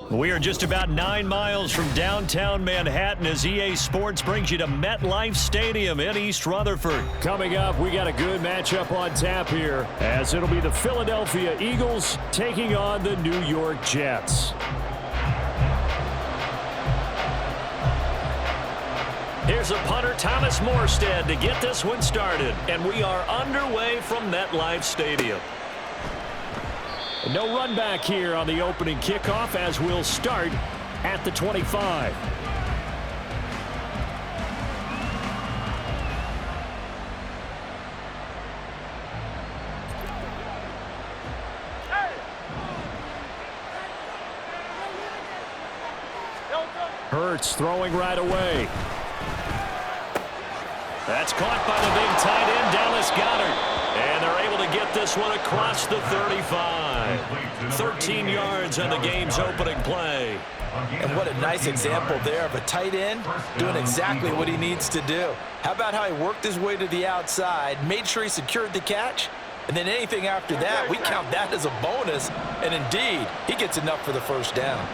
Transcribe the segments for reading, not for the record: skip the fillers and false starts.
We are just about 9 miles from downtown Manhattan as EA Sports brings you to MetLife Stadium in East Rutherford. Coming up, we got a good matchup on tap here, as it'll be the Philadelphia Eagles taking on the New York Jets. Here's a punter, Thomas Morstead, to get this one started. And we are underway from MetLife Stadium. No run back here on the opening kickoff as we'll start at the 25. Hurts throwing right away. That's caught by the big tight end, Dallas Goedert. And they're able to get this one across the 35. 13 yards on the game's opening play. And what a nice example there of a tight end doing exactly what he needs to do. How about how he worked his way to the outside, made sure he secured the catch, and then anything after that, we count that as a bonus. And indeed, he gets enough for the first down.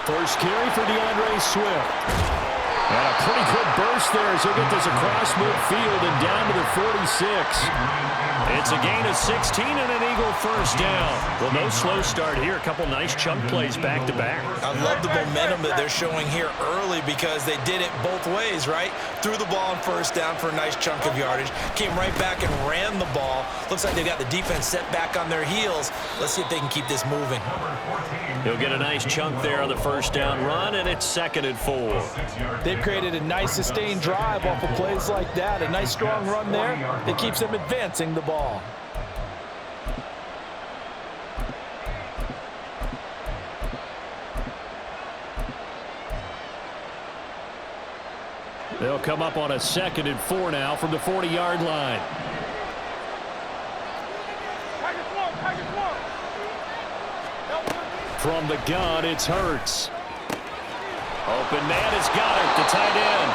First carry for DeAndre Swift. And a pretty good burst there as he'll get this across midfield and down to the 46. It's a gain of 16 and an Eagle first down. Well, no slow start here. A couple nice chunk plays back-to-back. I love the momentum that they're showing here early because they did it both ways, right? Threw the ball on first down for a nice chunk of yardage. Came right back and ran the ball. Looks like they got the defense set back on their heels. Let's see if they can keep this moving. He'll get a nice chunk there on the first down run, and it's 2nd and 4. They've created a nice sustained drive off of plays like that. A nice strong run there that keeps them advancing the ball. They'll come up on a 2nd and 4 now from the 40-yard line. From the gun, it's Hurts. Open man is Goedert, the tight end.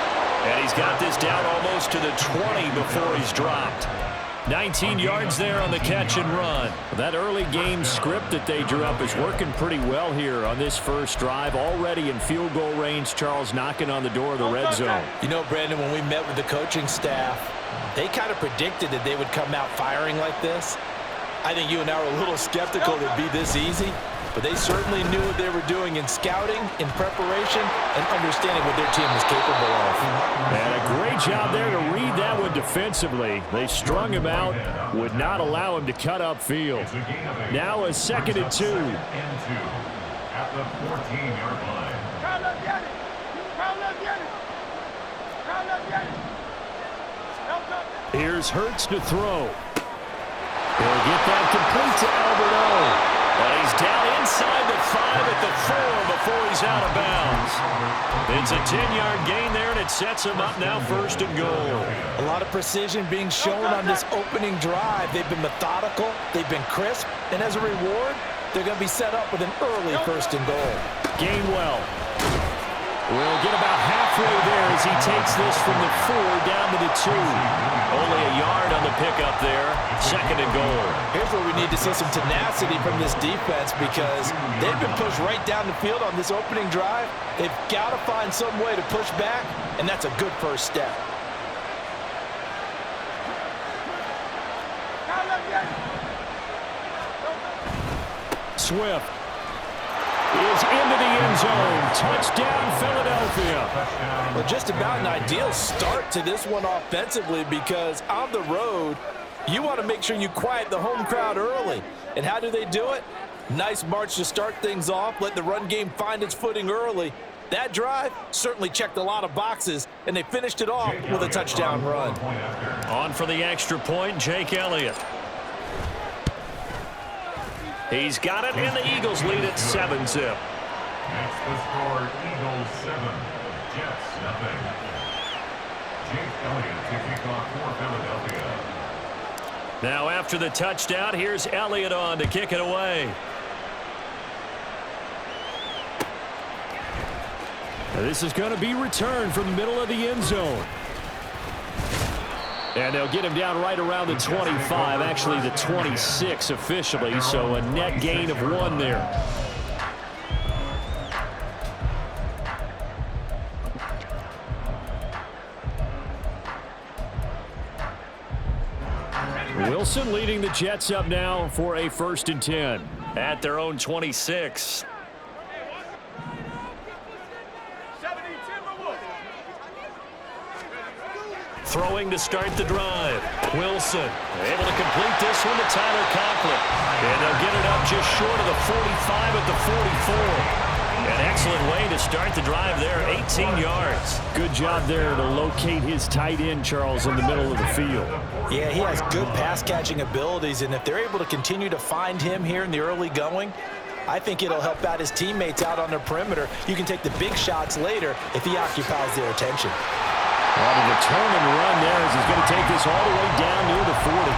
And he's got this down almost to the 20 before he's dropped. 19 yards there on the catch and run. That early game script that they drew up is working pretty well here on this first drive. Already in field goal range, Charles knocking on the door of the red zone. You know, Brandon, when we met with the coaching staff, they kind of predicted that they would come out firing like this. I think you and I were a little skeptical it would be this easy. But they certainly knew what they were doing in scouting, in preparation, and understanding what their team was capable of. And a great job there to read that one defensively. They strung him out, would not allow him to cut upfield. Now a 2nd and 2. At the 14-yard line. Here's Hurts to throw. He'll get that complete to Albert O. But he's down inside the 5 at the 4 before he's out of bounds. It's a 10-yard gain there, and it sets him up now 1st and goal. A lot of precision being shown on this opening drive. They've been methodical, they've been crisp, and as a reward, they're going to be set up with an early 1st and goal. Gainwell will get about halfway there as he takes this from the 4 down to the 2. Only a yard on the pickup there. 2nd and goal. Here's where we need to see some tenacity from this defense because they've been pushed right down the field on this opening drive. They've got to find some way to push back, and that's a good first step. Swift is into the end zone. Touchdown, Philadelphia. Well, just about an ideal start to this one offensively because on the road, you want to make sure you quiet the home crowd early. And how do they do it? Nice march to start things off, let the run game find its footing early. That drive certainly checked a lot of boxes, and they finished it off with a touchdown run. On for the extra point, Jake Elliott. He's got it, and the Eagles lead at 7-zip. That's the score, Eagles 7, Jets 0. Jake Elliott to kick off for Philadelphia. Now after the touchdown, here's Elliott on to kick it away. Now this is going to be returned from the middle of the end zone. And they'll get him down right around the 25, actually the 26 officially, so a net gain of 1 there. Wilson leading the Jets up now for a 1st and 10. At their own 26. Throwing to start the drive. Wilson able to complete this one to Tyler Conklin. And they'll get it up just short of the 45 at the 44. An excellent way to start the drive there, 18 yards. Good job there to locate his tight end, Charles, in the middle of the field. Yeah, he has good pass-catching abilities, and if they're able to continue to find him here in the early going, I think it'll help out his teammates out on their perimeter. You can take the big shots later if he occupies their attention. On a return and run there as he's going to take this all the way down near the 40.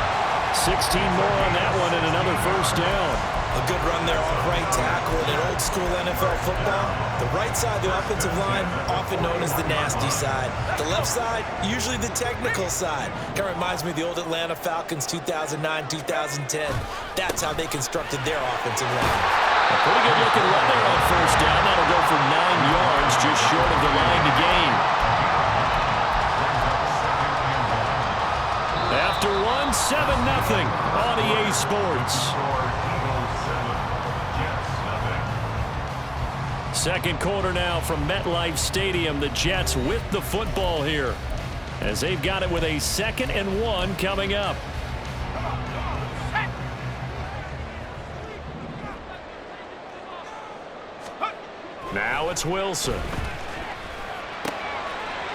16 more on that one and another 1st down. A good run there off right tackle in an old-school NFL football. The right side of the offensive line, often known as the nasty side. The left side, usually the technical side. Kind of reminds me of the old Atlanta Falcons 2009-2010. That's how they constructed their offensive line. A pretty good-looking run there on 1st down. That'll go for 9 yards, just short of the line to gain. After 1, 7-0 on EA Sports. Second quarter now from MetLife Stadium. The Jets with the football here as they've got it with a 2nd and 1 coming up. Now it's Wilson.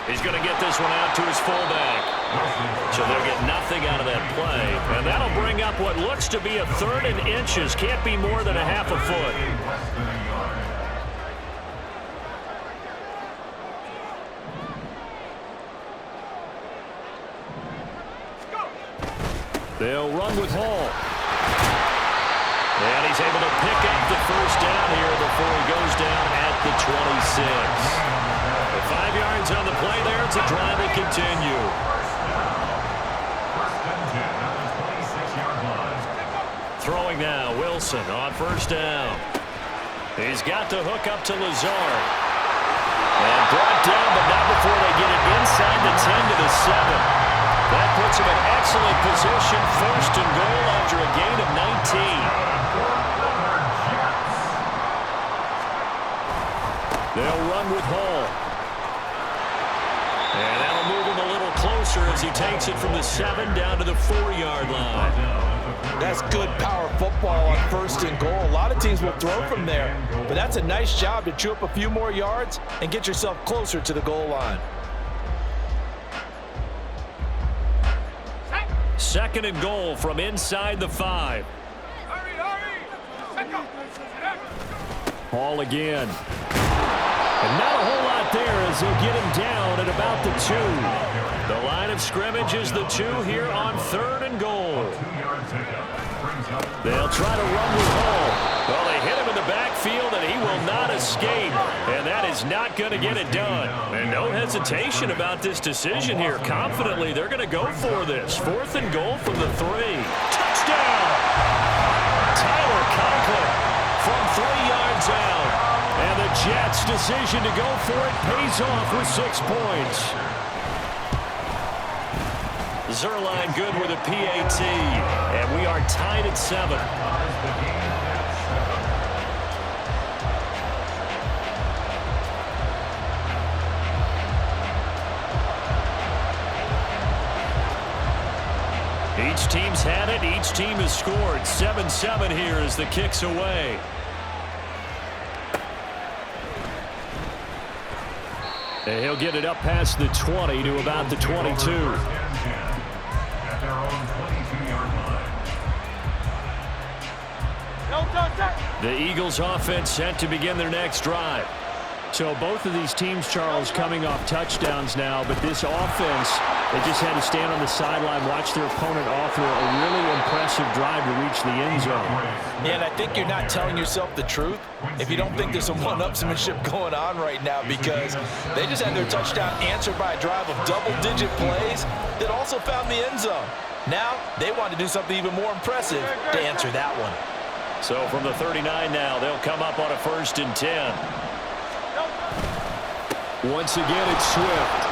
He's going to get this one out to his fullback. So they'll get nothing out of that play. And that'll bring up what looks to be a 3rd and inches. Can't be more than a half a foot. They'll run with Hall. And he's able to pick up the 1st down here before he goes down at the 26. The 5 yards on the play there. It's a drive will continue. Throwing now, Wilson on 1st down. He's got the hook up to Lazard. And brought down, but not before they get it inside the 10 to the 7. That puts him in excellent position, 1st and goal after a gain of 19. They'll run with Hall. And that'll move him a little closer as he takes it from the 7 down to the 4-yard line. That's good power football on 1st and goal. A lot of teams will throw from there, but that's a nice job to chew up a few more yards and get yourself closer to the goal line. 2nd and goal from inside the 5. Hall again. And not a whole lot there as they'll get him down at about the 2. The line of scrimmage is the 2 here on 3rd and goal. They'll try to run with Hall. Well, they hit him in the backfield, and he will not escape. And that is not going to get it done. And no hesitation about this decision here. Confidently, they're going to go for this. 4th and goal from the 3. Touchdown! Tyler Conklin from 3 yards out. And the Jets' decision to go for it pays off with 6 points. Zuerlein good with a PAT, and we are tied at 7. Each team's had it. Each team has scored. 7-7 here as the kick's away. And he'll get it up past the 20 to about the 22. The Eagles offense set to begin their next drive. So both of these teams, Charles, coming off touchdowns now, but this offense, they just had to stand on the sideline, watch their opponent offer a really impressive drive to reach the end zone. Yeah, and I think you're not telling yourself the truth if you don't think there's some one-upsmanship going on right now, because they just had their touchdown answered by a drive of double-digit plays that also found the end zone. Now they want to do something even more impressive to answer that one. So from the 39 now, they'll come up on a 1st and 10. Once again, it's Swift.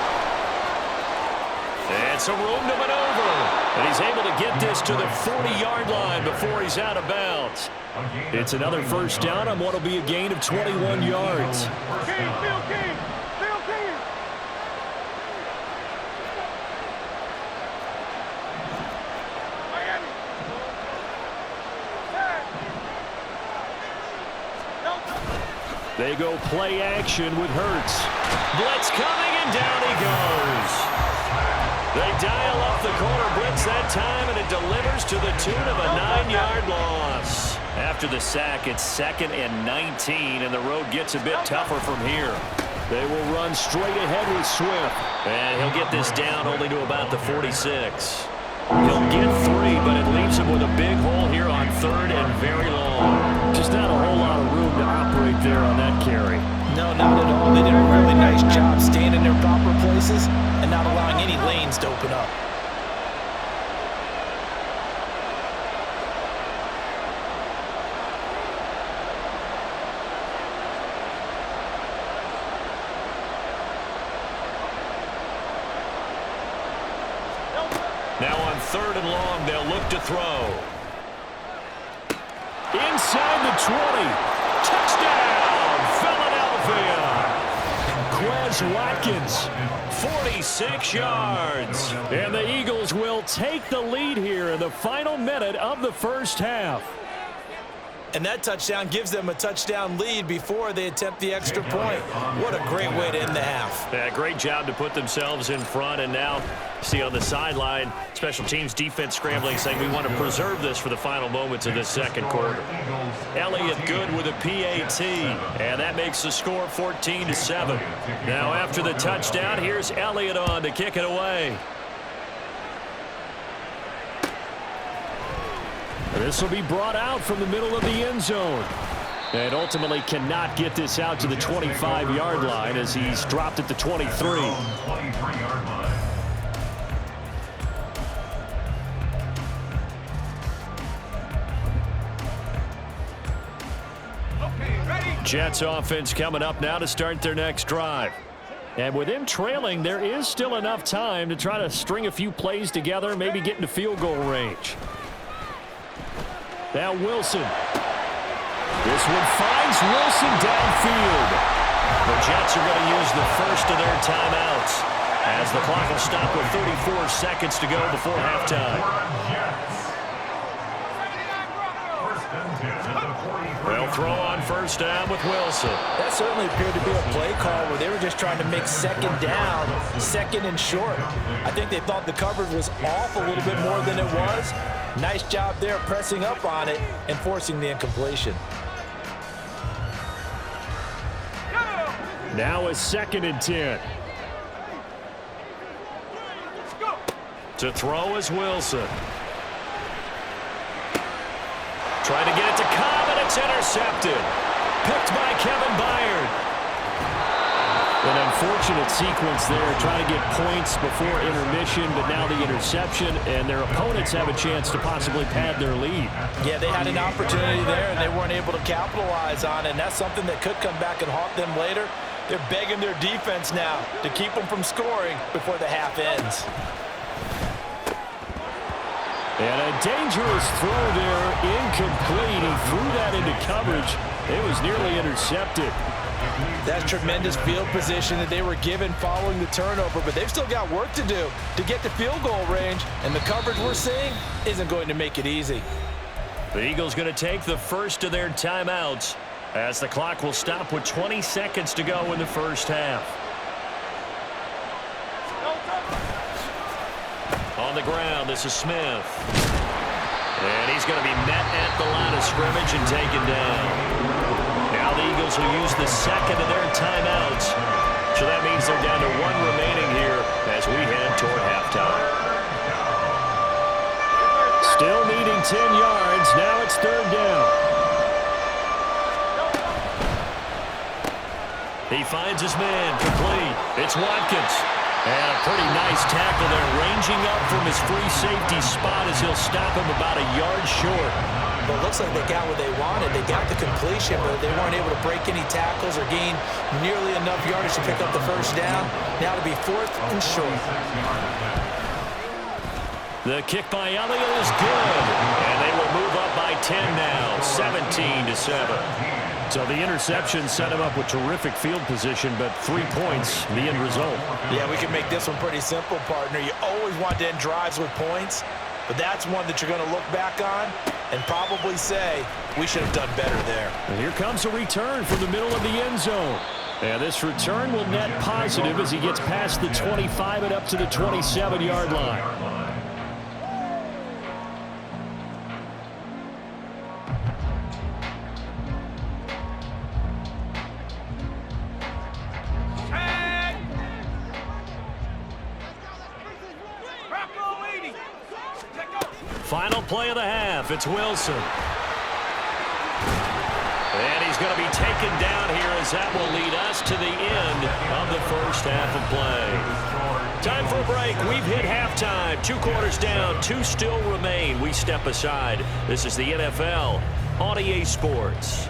And some room to maneuver. And he's able to get this to the 40-yard line before he's out of bounds. It's another first down on what will be a gain of 21 yards. They go play action with Hurts. Blitz coming, and down he goes. They dial up the corner blitz that time, and it delivers to the tune of a 9-yard loss. After the sack, it's 2nd and 19, and the road gets a bit tougher from here. They will run straight ahead with Swift. And he'll get this down only to about the 46. He'll get 3, but it leaves him with a big hole here on 3rd and very long. Just not a whole lot of room to operate there on that carry. No, not at all. They did a really nice job staying in their proper places and not allowing any lanes to open up. Now on 3rd and long, they'll look to throw. Inside the 20. Touchdown, Philadelphia. Quez Watkins. 46 yards. And the Eagles will take the lead here in the final minute of the first half. And that touchdown gives them a touchdown lead before they attempt the extra point. What a great way to end the half. Yeah, great job to put themselves in front. And now, see on the sideline, special teams defense scrambling, saying we want to preserve this for the final moments of this second quarter. Elliott good with a PAT. And that makes the score 14-7. Now after the touchdown, here's Elliott on to kick it away. This will be brought out from the middle of the end zone. And ultimately cannot get this out to the 25-yard line as he's dropped at the 23. 23-yard line. Jets offense coming up now to start their next drive. And with them trailing, there is still enough time to try to string a few plays together, maybe get into field goal range. Now Wilson. This one finds Wilson downfield. The Jets are going to use the first of their timeouts as the clock will stop with 34 seconds to go before halftime. They'll throw on first down with Wilson. That certainly appeared to be a play call where they were just trying to make second down, second and short. I think they thought the coverage was off a little bit more than it was. Nice job there pressing up on it and forcing the incompletion. Now a 2nd and 10. To throw is Wilson. Trying to get it to Cobb, and it's intercepted. Picked by Kevin Byard. An unfortunate sequence there, trying to get points before intermission, but now the interception, and their opponents have a chance to possibly pad their lead. Yeah, they had an opportunity there, and they weren't able to capitalize on it, and that's something that could come back and haunt them later. They're begging their defense now to keep them from scoring before the half ends. And a dangerous throw there, incomplete. He threw that into coverage. It was nearly intercepted. That's tremendous field position that they were given following the turnover, but they've still got work to do to get to field goal range, and the coverage we're seeing isn't going to make it easy. The Eagles going to take the first of their timeouts as the clock will stop with 20 seconds to go in the first half. On the ground, this is Smith. And he's going to be met at the line of scrimmage and taken down. Now the Eagles will use the second of their timeouts. So that means they're down to 1 remaining here as we head toward halftime. Still needing 10 yards. Now it's 3rd down. He finds his man complete. It's Watkins. And a pretty nice tackle there, ranging up from his free safety spot as he'll stop him about a yard short. But it looks like they got what they wanted. They got the completion, but they weren't able to break any tackles or gain nearly enough yardage to pick up the first down. Now to be 4th and short. The kick by Elliott is good. And they will move up by 10 now, 17-7. So the interception set him up with terrific field position, but 3 points, the end result. Yeah, we can make this one pretty simple, partner. You always want to end drives with points, but that's one that you're going to look back on and probably say, we should have done better there. And here comes a return from the middle of the end zone. And this return will net positive as he gets past the 25 and up to the 27-yard line. Final play of the half. It's Wilson. And he's going to be taken down here as that will lead us to the end of the first half of play. Time for a break. We've hit halftime. 2 quarters down. 2 still remain. We step aside. This is the NFL on EA Sports.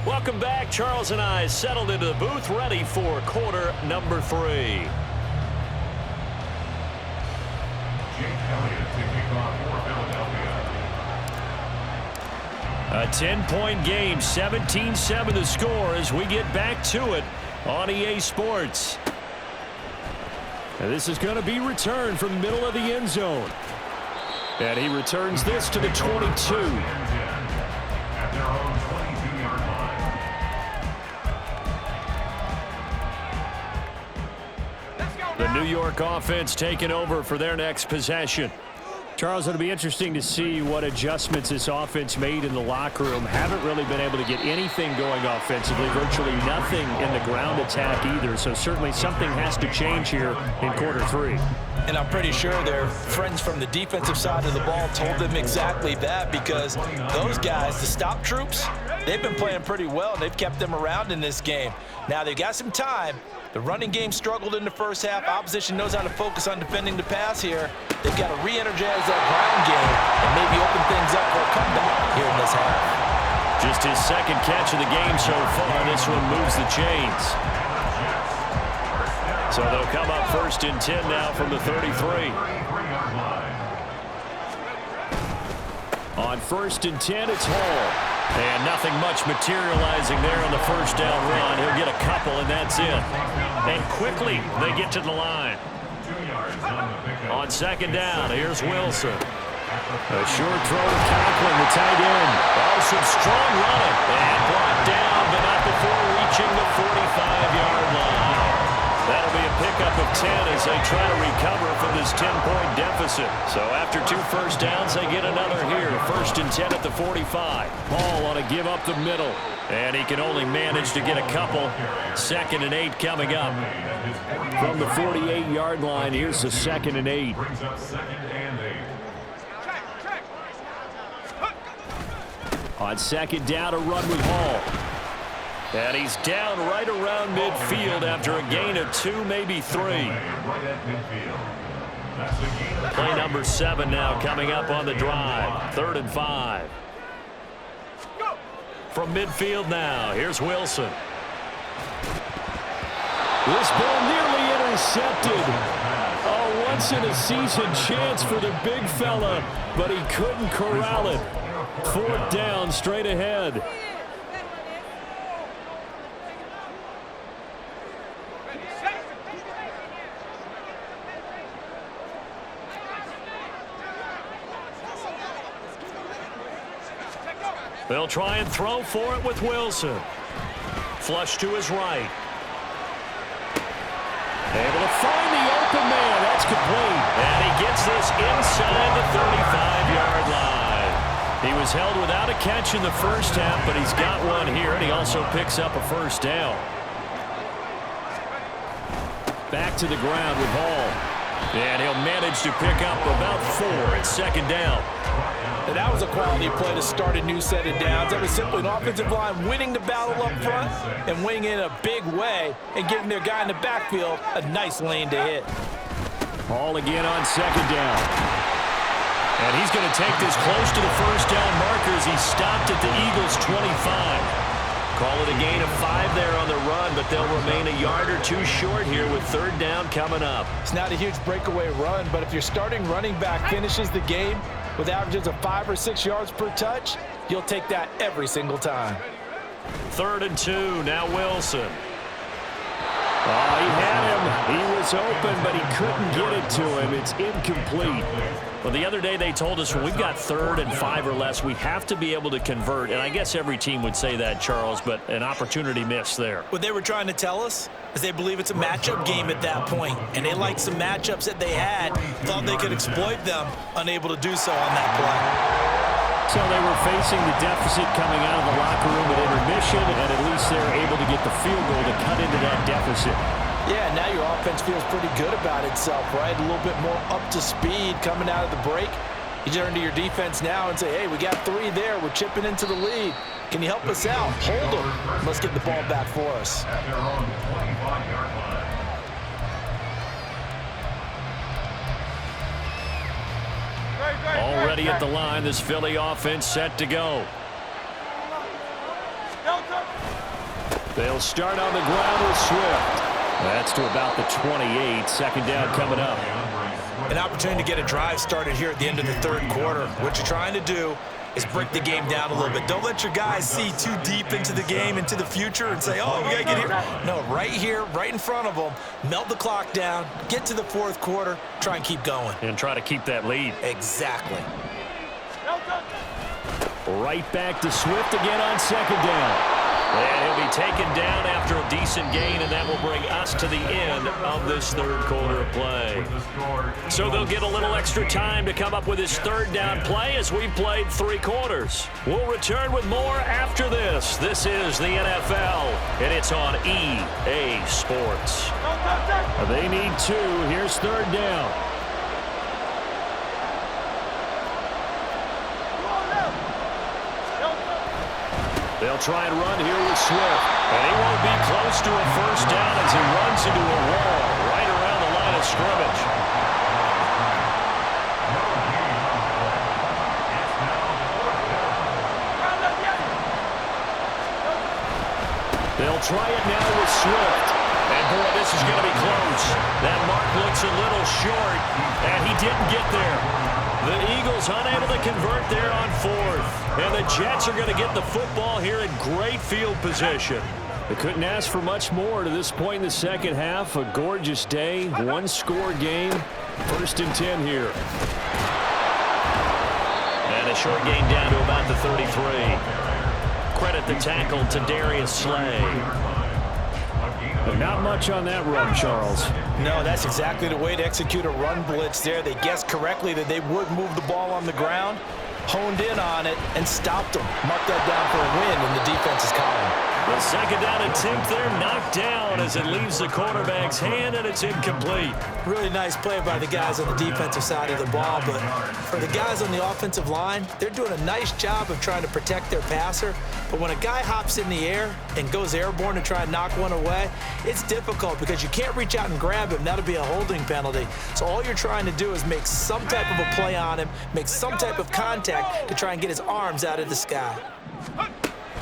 Welcome back. Charles and I settled into the booth, ready for quarter number 3. Jake Elliott to kick off for Philadelphia. A 10-point game, 17-7 the score as we get back to it on EA Sports. And this is going to be returned from the middle of the end zone. And he returns this to the 22. At their own 22-yard line. The New York offense taking over for their next possession. Charles, it'll be interesting to see what adjustments this offense made in the locker room. Haven't really been able to get anything going offensively, virtually nothing in the ground attack either. So certainly something has to change here in quarter 3. And I'm pretty sure their friends from the defensive side of the ball told them exactly that, because those guys, the stop troops, they've been playing pretty well, and they've kept them around in this game. Now they've got some time. The running game struggled in the first half. Opposition knows how to focus on defending the pass here. They've got to re-energize that ground game and maybe open things up for a comeback here in this half. Just his second catch of the game so far. This one moves the chains. So they'll come up 1st and 10 now from the 33. On 1st and 10, it's Hall. And nothing much materializing there on the first down run. He'll get a couple, and that's it. And quickly, they get to the line. On 2nd down, here's Wilson. A short throw to Conklin, the tight end. Oh, some strong running. And brought down, but not before reaching the 45-yard line. That'll be a pickup of 10 as they try to recover from this 10-point deficit. So after 2 first downs, they get another here. 1st and 10 at the 45. Hall on a give up the middle. And he can only manage to get a couple. 2nd and 8 coming up. From the 48-yard line, here's the 2nd and 8. Brings up 2nd and 8. On 2nd down, a run with Hall. And he's down right around midfield after a gain of 2, maybe 3. Play number 7 now coming up on the drive. 3rd and 5. From midfield now, here's Wilson. This ball nearly intercepted. A once-in-a-season chance for the big fella, but he couldn't corral it. 4th down, straight ahead. They'll try and throw for it with Wilson. Flush to his right. Able to find the open man. That's complete. And he gets this inside the 35-yard line. He was held without a catch in the first half, but he's got one here, and he also picks up a first down. Back to the ground with Hall. And he'll manage to pick up about 4 at second down. And that was a quality play to start a new set of downs. That was simply an offensive line winning the battle up front and winning in a big way and giving their guy in the backfield a nice lane to hit. Hall again on second down. And he's going to take this close to the first down marker as he stopped at the Eagles' 25. Call it a gain of 5 there on the run, but they'll remain a yard or 2 short here with third down coming up. It's not a huge breakaway run, but if your starting running back finishes the game with averages of 5 or 6 yards per touch, you'll take that every single time. 3rd and 2, now Wilson. Oh, he had him. He was open, but he couldn't get it to him. It's incomplete. Well, the other day they told us when we've got 3rd and 5 or less, we have to be able to convert. And I guess every team would say that, Charles, but an opportunity missed there. What they were trying to tell us is they believe it's a matchup game at that point, and they liked some matchups that they had, thought they could exploit them, unable to do so on that play. So they were facing the deficit coming out of the locker room at intermission, and at least they're able to get the field goal to cut into that deficit. Yeah, now your offense feels pretty good about itself, right? A little bit more up to speed coming out of the break. You turn to your defense now and say, hey, we got 3 there. We're chipping into the lead. Can you help us out? Hold them. Let's get the ball back for us. At their own 25-yard line. Already at the line, this Philly offense set to go. They'll start on the ground with Swift. That's to about the 28. Second down coming up. An opportunity to get a drive started here at the end of the 3rd quarter. What you're trying to do is break the game down a little bit. Don't let your guys see too deep into the game, into the future, and say, oh, we got to get here. No, right here, right in front of them, melt the clock down, get to the 4th quarter, try and keep going. And try to keep that lead. Exactly. Right back to Swift again on second down. And he'll be taken down after a decent gain, and that will bring us to the end of this 3rd quarter of play. So they'll get a little extra time to come up with his 3rd down play as we've played 3 quarters. We'll return with more after this. This is the NFL, and it's on EA Sports. They need 2. Here's 3rd down. They'll try and run here with Swift. And he won't be close to a first down as he runs into a wall right around the line of scrimmage. They'll try it now with Swift. And, boy, this is going to be close. That mark looks a little short, and he didn't get there. The Eagles unable to convert there on 4th. And the Jets are going to get the football here in great field position. They couldn't ask for much more to this point in the second half. A gorgeous day, 1-score game. 1st and 10 here. And a short gain down to about the 33. Credit the tackle to Darius Slay. But not much on that run, Charles. No, that's exactly the way to execute a run blitz there. They guessed correctly that they would move the ball on the ground, honed in on it, and stopped them. Marked that down for a win in the defense's column. The second down attempt there knocked down as it leaves the quarterback's hand, and it's incomplete. Really nice play by the guys on the defensive side of the ball, but for the guys on the offensive line, they're doing a nice job of trying to protect their passer. But when a guy hops in the air and goes airborne to try and knock one away, it's difficult because you can't reach out and grab him. That'll be a holding penalty. So all you're trying to do is make some type of a play on him, make some type of contact to try and get his arms out of the sky.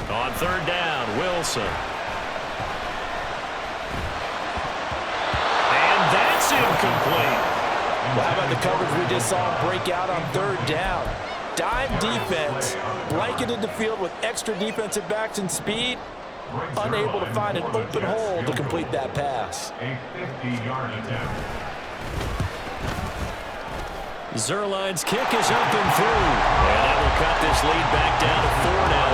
On 3rd down, Wilson. And that's incomplete. Well, how about the coverage we just saw break out on 3rd down? Dime defense, blanketed the field with extra defensive backs and speed, unable to find an open hole to complete that pass. A 50-yard attempt. Zerline's kick is up and through. And that will cut this lead back down to 4 now.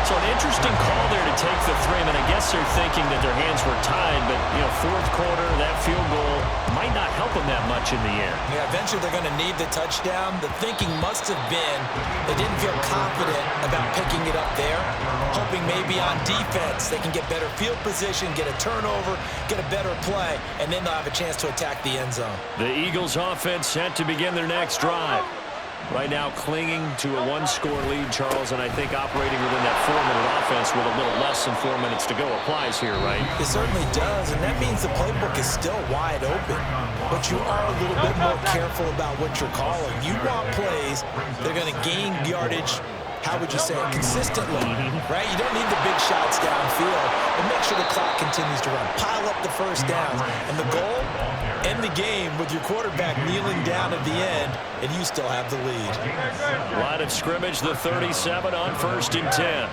It's So an interesting call there to take the three. I mean, I guess they're thinking that their hands were tied, but, you know, fourth quarter, that field goal might not help them that much in the end. Yeah, eventually they're going to need the touchdown. The thinking must have been they didn't feel confident about picking it up there, hoping maybe on defense they can get better field position, get a turnover, get a better play, and then they'll have a chance to attack the end zone. The Eagles offense set to begin their next drive. Right now clinging to a one-score lead, Charles, and I think operating within that 4-minute offense with a little less than 4 minutes to go applies here, right? It certainly does, and that means the playbook is still wide open. But you are a little bit more careful about what you're calling. You want plays that are going to gain yardage, how would you say it, consistently, right? You don't need the big shots downfield, but make sure the clock continues to run. Pile up the first downs, and the goal, end the game with your quarterback kneeling down at the end, and you still have the lead. Line of scrimmage, the 37 on 1st and 10.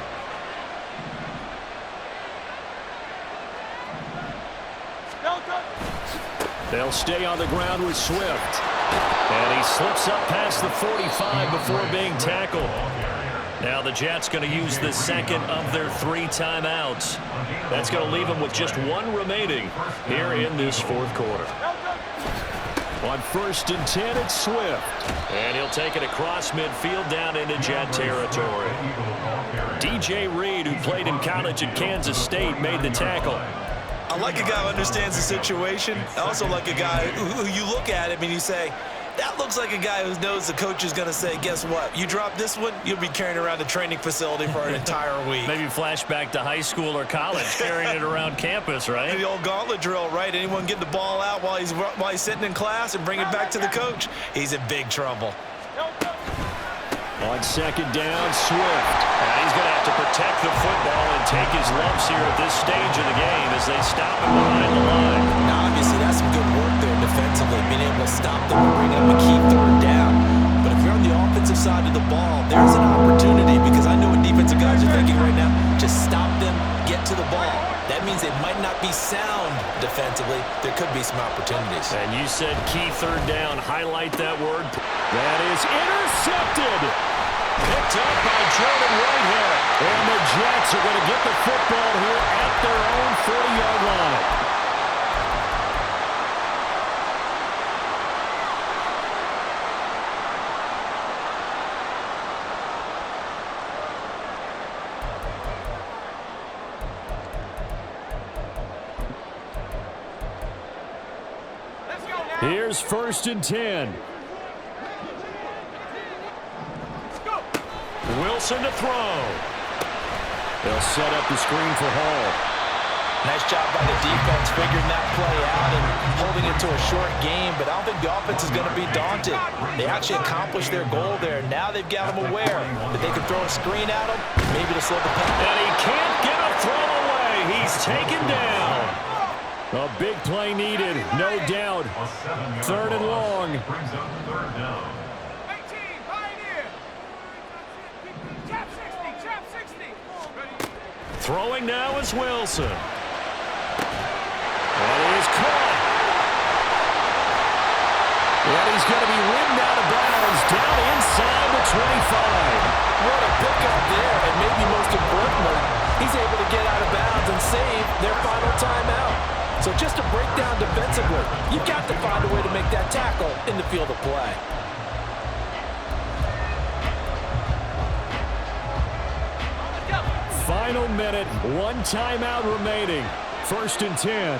They'll stay on the ground with Swift. And he slips up past the 45 before being tackled. Now the Jets going to use the second of their 3 timeouts. That's going to leave them with just 1 remaining here in this fourth quarter. On 1st and 10, it's Swift. And he'll take it across midfield down into Jet territory. DJ Reed, who played in college at Kansas State, made the tackle. I like a guy who understands the situation. I also like a guy who you look at him and you say, that looks like a guy who knows the coach is going to say, guess what? You drop this one, you'll be carrying around the training facility for an entire week. Maybe flashback to high school or college, carrying it around campus, right? The old gauntlet drill, right? Anyone get the ball out while he's sitting in class and bring it back to the coach, he's in big trouble. On 2nd down, Swift. And he's going to have to protect the football and take his lumps here at this stage of the game as they stop him behind the line. Now, obviously, that's some good work there defensively, being able to stop them and bring up a key 3rd down. But if you're on the offensive side of the ball, there's an opportunity, because I know what defensive guys are thinking right now. Just stop them, get to the ball. That means they might not be sound defensively. There could be some opportunities. And you said key 3rd down. Highlight that word. That is intercepted. Picked up by Jordan Whitehead. And the Jets are going to get the football here at their own 40-yard line. Here's 1st and 10. Wilson to throw. They'll set up the screen for Hall. Nice job by the defense figuring that play out and holding it to a short game, but I don't think the offense is going to be daunted. They actually accomplished their goal there. Now they've got them aware that they can throw a screen at them, maybe to slow the pace. And he can't get a throw away. He's taken down. A big play needed, no doubt. 3rd and long. Brings up 3rd down. Throwing now is Wilson. And he's caught. And he's going to be ridden out of bounds down inside the 25. What a pickup there, and maybe most importantly, he's able to get out of bounds and save their final timeout. So just a breakdown defensively. You've got to find a way to make that tackle in the field of play. Final minute, 1 timeout remaining. 1st and 10.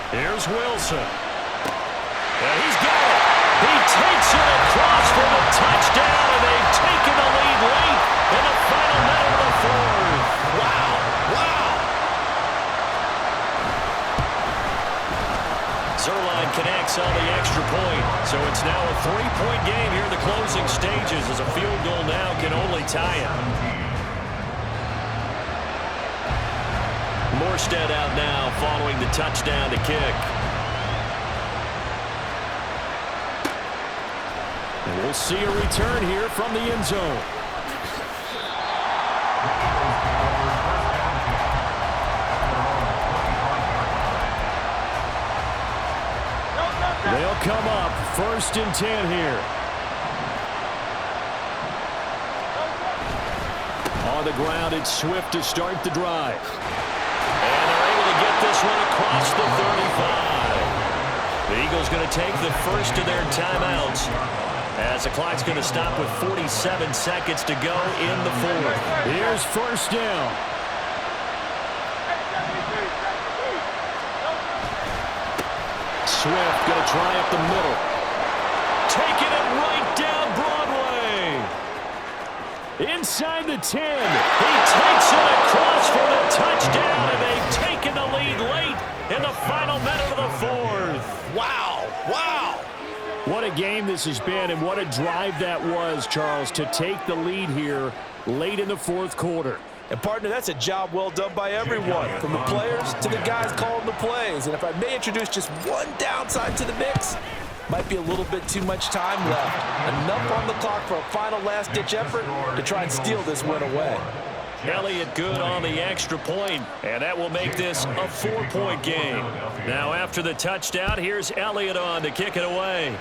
Here's Wilson. And he's got it. He takes it across for the touchdown, and they've taken the lead late in the final minute of the 4th. Wow. Zuerlein connects on the extra point. So it's now a 3-point game here in the closing stages, as a field goal now can only tie it. Morstead out now following the touchdown to kick. And we'll see a return here from the end zone. They'll come up 1st and 10 here. On on the ground. It's Swift to start the drive. And they're able to get this one across the 35. The Eagles going to take the first of their timeouts, as the clock's going to stop with 47 seconds to go in the fourth. Here's first down. Swift going to try up the middle. Taking it right down Broadway. Inside the 10. He takes it across for the touchdown, and they've taken the lead late in the final minute of the fourth. Wow, wow. What a game this has been, and what a drive that was, Charles, to take the lead here late in the fourth quarter. And, partner, that's a job well done by everyone, from the players to the guys calling the plays. And if I may introduce just one downside to the mix, might be a little bit too much time left. Enough on the clock for a final last-ditch effort to try and steal this win away. Elliott good on the extra point, and that will make this a 4-point game. Now after the touchdown, here's Elliott on to kick it away.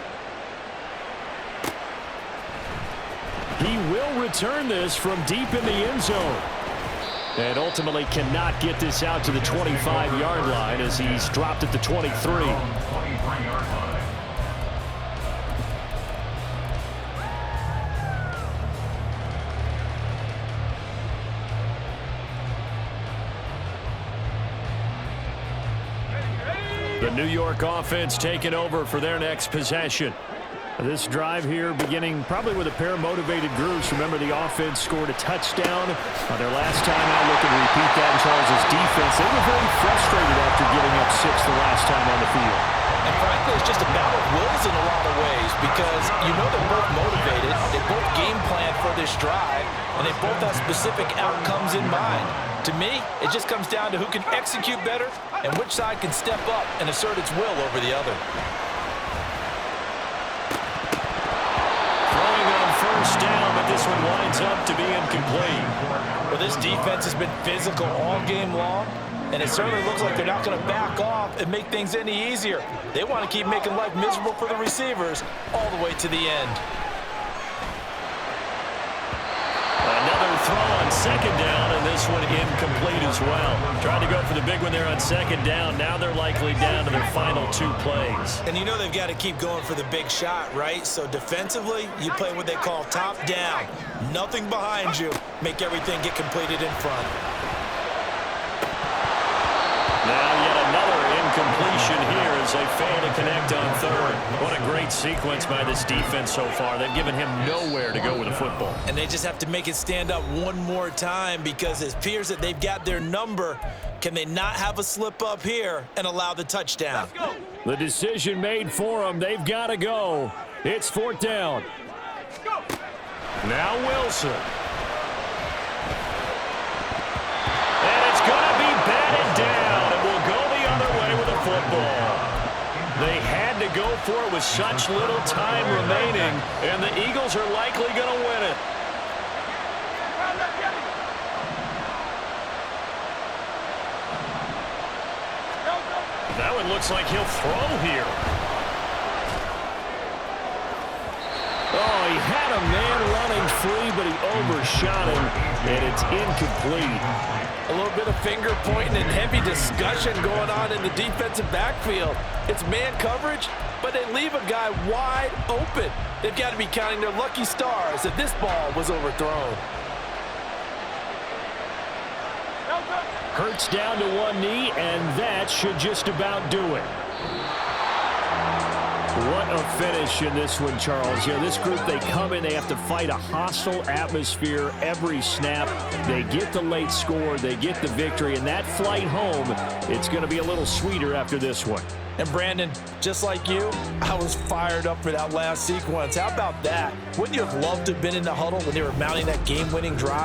He will return this from deep in the end zone. And ultimately cannot get this out to the 25-yard line as he's dropped at the 23. The New York offense taking over for their next possession. This drive here beginning probably with a pair of motivated groups. Remember, the offense scored a touchdown on their last time out. Looking to repeat that in Charles' defense. They were very frustrated after giving up 6 the last time on the field. And frankly, it's just a battle of wills in a lot of ways, because you know they're both motivated, they both game plan for this drive, and they both have specific outcomes in mind. To me, it just comes down to who can execute better and which side can step up and assert its will over the other. First down, but this one winds up to be incomplete. Well, this defense has been physical all game long, and it certainly looks like they're not going to back off and make things any easier. They want to keep making life miserable for the receivers all the way to the end. Another throw on second down, and this one incomplete as well. Tried to go for the big one there on second down. Now they're likely down to their final 2 plays. And you know they've got to keep going for the big shot, right? So defensively, you play what they call top down. Nothing behind you. Make everything get completed in front. Now yet another incompletion here as they fail to connect on third. What a great sequence by this defense so far. They've given him nowhere to go with the football. And they just have to make it stand up one more time, because it appears that they've got their number. Can they not have a slip up here and allow the touchdown? The decision made for them. They've got to go. It's 4th down. Now Wilson. And it's going to be batted down. It will go the other way with the football. They had to go for it with such little time remaining, and the Eagles are likely going to win it. That one looks like he'll throw here. Oh, he had a man running free, but he overshot him, and it's incomplete. A little bit of finger pointing and heavy discussion going on in the defensive backfield. It's man coverage, but they leave a guy wide open. They've got to be counting their lucky stars that this ball was overthrown. Hurts down to one knee, and that should just about do it. What a finish in this one, Charles. You know, this group, they come in, they have to fight a hostile atmosphere every snap. They get the late score, they get the victory, and that flight home, it's going to be a little sweeter after this one. And Brandon, just like you, I was fired up for that last sequence. How about that? Wouldn't you have loved to have been in the huddle when they were mounting that game-winning drive?